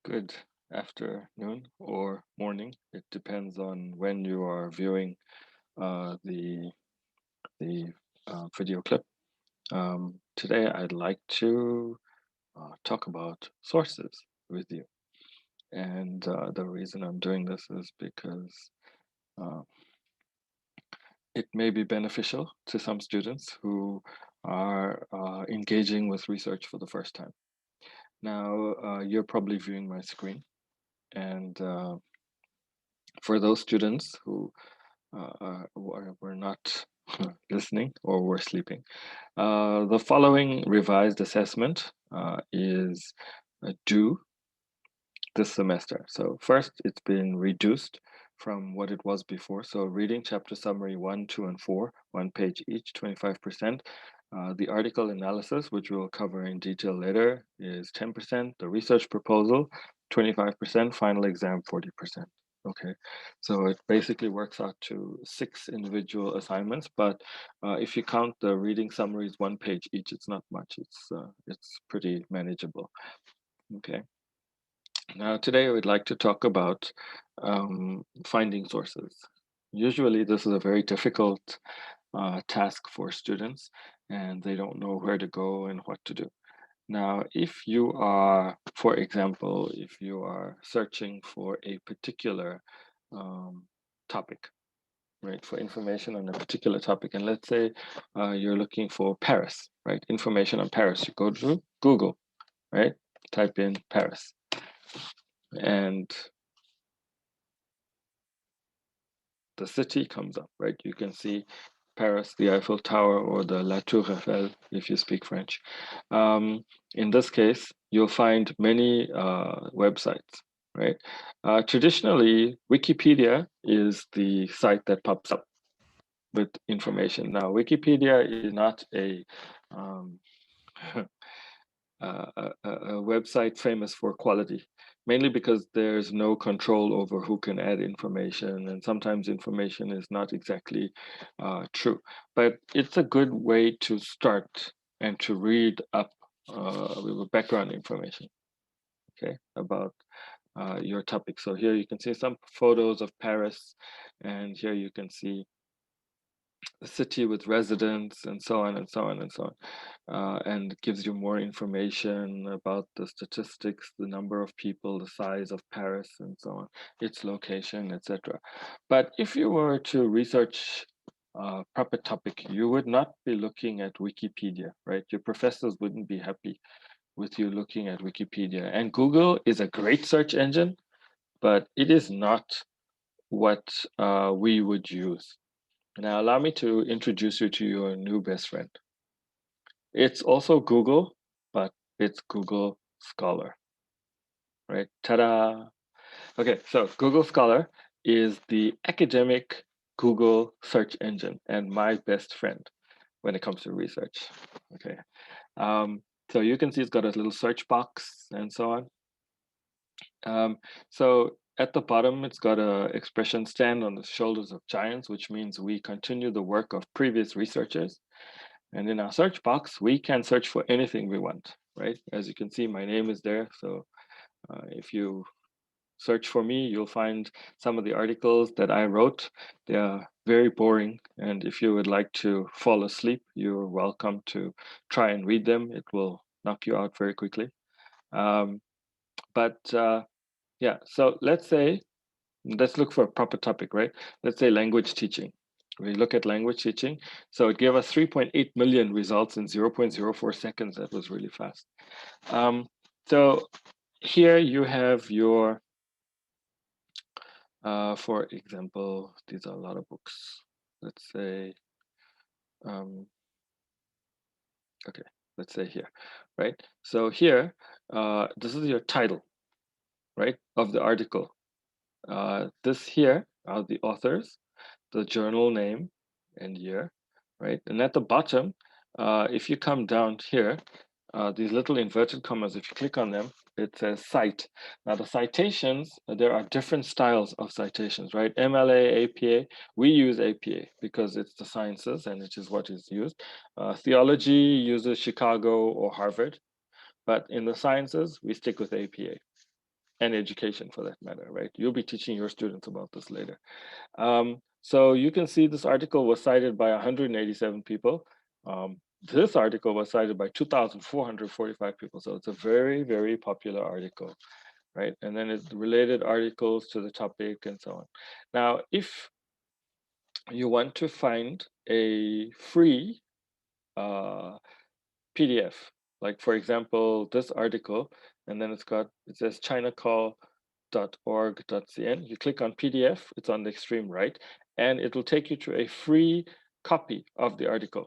Good afternoon or morning. It depends on when you are viewing the video clip. Today, I'd like to talk about sources with you, and the reason I'm doing this is because uh, it may be beneficial to some students who are engaging with research for the first time. Now, you're probably viewing my screen, and for those students who were not listening or were sleeping. The following revised assessment is due this semester. So first, it's been reduced from what it was before. So reading chapter summary 1, 2, and 4, 1 page each, 25%. The article analysis, which we'll cover in detail later, is 10%. The research proposal, 25%. Final exam, 40%. Okay, so it basically works out to 6 individual assignments, but if you count the reading summaries 1 page each, it's not much. It's pretty manageable. Okay. Now, today I would like to talk about finding sources. Usually, this is a very difficult task for students, and they don't know where to go and what to do. Now, if you are, for example, if you are searching for a particular topic, right, for information on a particular topic, and let's say you're looking for Paris, right, information on Paris, you go to Google, right, type in Paris, and the city comes up, right? You can see Paris, the Eiffel Tower, or the La Tour Eiffel, if you speak French. In this case, you'll find many websites, right? Traditionally, Wikipedia is the site that pops up with information. Now, Wikipedia is not um, a website famous for quality, mainly because there's no control over who can add information, and sometimes information is not exactly true. But it's a good way to start and to read up with background information, okay, about your topic. So here you can see some photos of Paris, and here you can see a city with residents and so on and so on and so on, and gives you more information about the statistics, the number of people, the size of Paris, and so on, its location, etc. But if you were to research a proper topic, you would not be looking at Wikipedia, right? Your professors wouldn't be happy with you looking at Wikipedia. And Google is a great search engine, but it is not what we would use. Now, allow me to introduce you to your new best friend. It's also Google, but it's Google Scholar, right? Ta-da! Okay, so Google Scholar is the academic Google search engine and my best friend when it comes to research. Okay, so you can see it's got a little search box and so on. So at the bottom, it's got a expression stand on the shoulders of giants, which means we continue the work of previous researchers. And in our search box, we can search for anything we want, right? As you can see, my name is there. So if you search for me, you'll find some of the articles that I wrote. They are very boring. And if you would like to fall asleep, you're welcome to try and read them. It will knock you out very quickly. Um, but yeah, so let's look for a proper topic, right? Let's say language teaching. We look at language teaching. So it gave us 3.8 million results in 0.04 seconds. That was really fast. So here you have your, for example, these are a lot of books. Let's say, um, okay, let's say here, right? So here, this is your title, right, of the article. This here are the authors, the journal name and year, right? And at the bottom, if you come down here, these little inverted commas, if you click on them, it says cite. Now the citations, there are different styles of citations, right? MLA, APA, we use APA because it's the sciences and it is what is used. Theology uses Chicago or Harvard, but in the sciences, we stick with APA. and education for that matter, right? You'll be teaching your students about this later. So you can see this article was cited by 187 people. This article was cited by 2,445 people. So it's a very, very popular article, right? And then it's related articles to the topic and so on. Now, if you want to find a free uh, PDF, like for example, this article, and then it says chinacall.org.cn. You click on PDF, it's on the extreme right, and it will take you to a free copy of the article,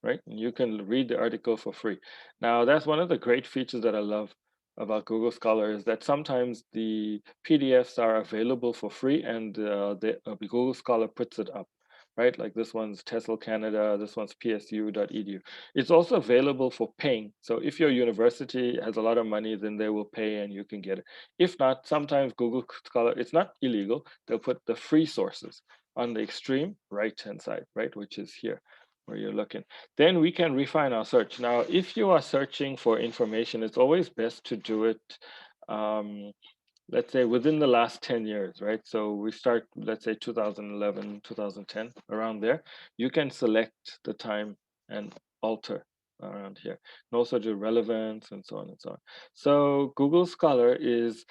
right? And you can read the article for free. Now, that's one of the great features that I love about Google Scholar is that sometimes the PDFs are available for free and Google Scholar puts it up, right? Like this one's TESOL Canada, this one's psu.edu. It's also available for paying. So if your university has a lot of money, then they will pay and you can get it. If not, sometimes Google Scholar, it's not illegal. They'll put the free sources on the extreme right-hand side, right? Which is here where you're looking. Then we can refine our search. Now, if you are searching for information, it's always best to do it, um, let's say within the last 10 years, right? So we start, let's say 2011, 2010, around there. You can select the time and alter around here, and also do relevance and so on and so on. So Google Scholar is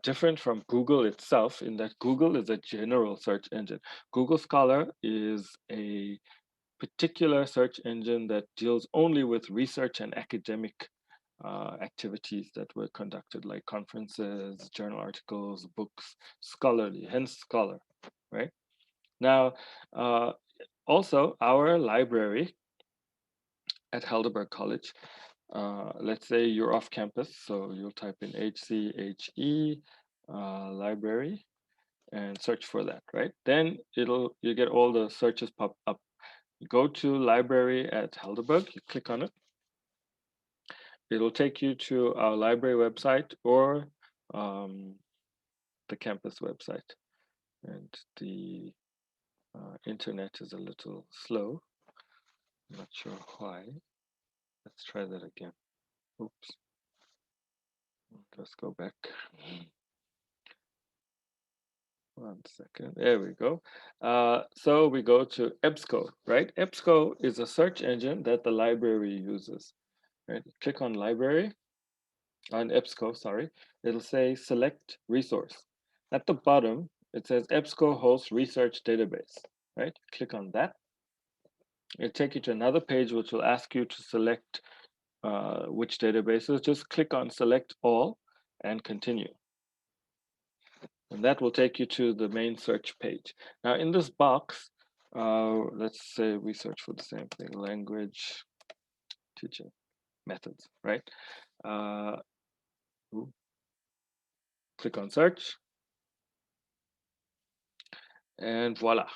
different from Google itself in that Google is a general search engine. Google Scholar is a particular search engine that deals only with research and academic activities that were conducted, like conferences, journal articles, books, scholarly, hence scholar, right? Now, uh, also our library at Heidelberg College, let's say you're off campus, so you'll type in HCHE library and search for that, right? Then you get all the searches pop up. You go to library at Heidelberg, you click on it. It'll take you to our library website or um, the campus website. And the internet is a little slow. I'm not sure why. Let's try that again. Oops. Let's go back. 1 second. There we go. So we go to EBSCO, right? EBSCO is a search engine that the library uses. Right? Click on library, on EBSCO, sorry. It'll say select resource. At the bottom, it says EBSCO hosts research database, right? Click on that. It'll take you to another page which will ask you to select which databases. Just click on select all and continue. And that will take you to the main search page. Now in this box, let's say we search for the same thing, language teaching methods, right? Uh, click on search and voila.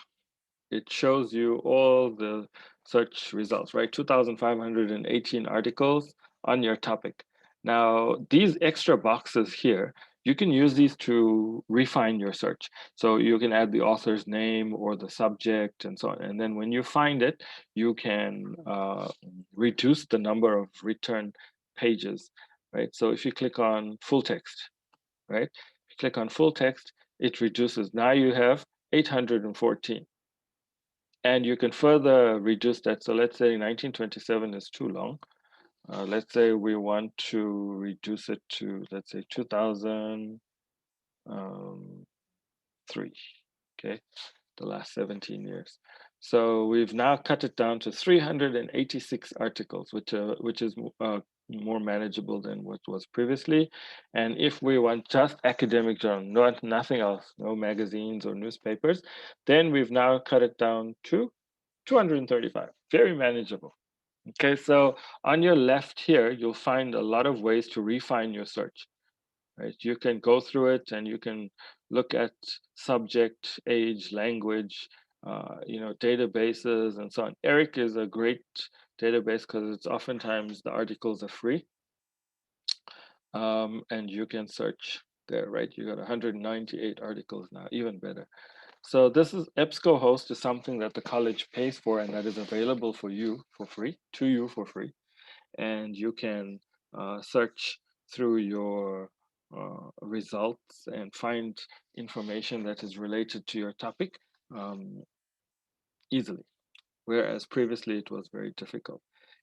It shows you all the search results, right? 2,518 articles on your topic. Now, these extra boxes here, you can use these to refine your search. So you can add the author's name or the subject and so on. And then when you find it, you can reduce the number of return pages, right? So if you click on full text, right? If you click on full text, it reduces. Now you have 814. And you can further reduce that. So let's say 1927 is too long. Let's say we want to reduce it to, let's say 2003, okay, the last 17 years. So we've now cut it down to 386 articles, which is more manageable than what was previously. And if we want just academic journal, nothing else, no magazines or newspapers, then we've now cut it down to 235, very manageable. Okay, so on your left here, you'll find a lot of ways to refine your search, right? You can go through it and you can look at subject, age, language, databases and so on. ERIC is a great database because it's oftentimes the articles are free, and you can search there, right? You got 198 articles now, even better. So this is EBSCO host is something that the college pays for and that is available for you for free, to you for free. And you can search through your results and find information that is related to your topic easily, whereas previously it was very difficult.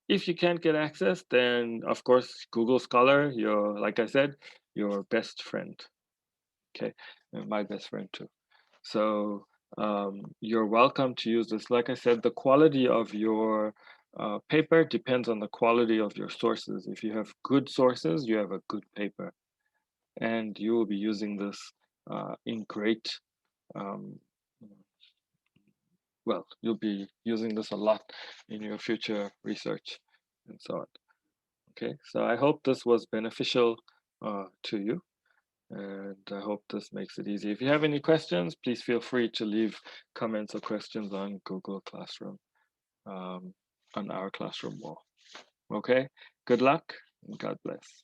If you can't get access, then of course Google Scholar, your like I said, your best friend. Okay, and my best friend too. So you're welcome to use this. Like I said, the quality of your paper depends on the quality of your sources. If you have good sources, you have a good paper, and you will be using this in great, um, well, you'll be using this a lot in your future research and so on. Okay, so I hope this was beneficial to you. And I hope this makes it easy. If you have any questions, please feel free to leave comments or questions on Google Classroom, on our classroom wall. Okay, good luck and God bless.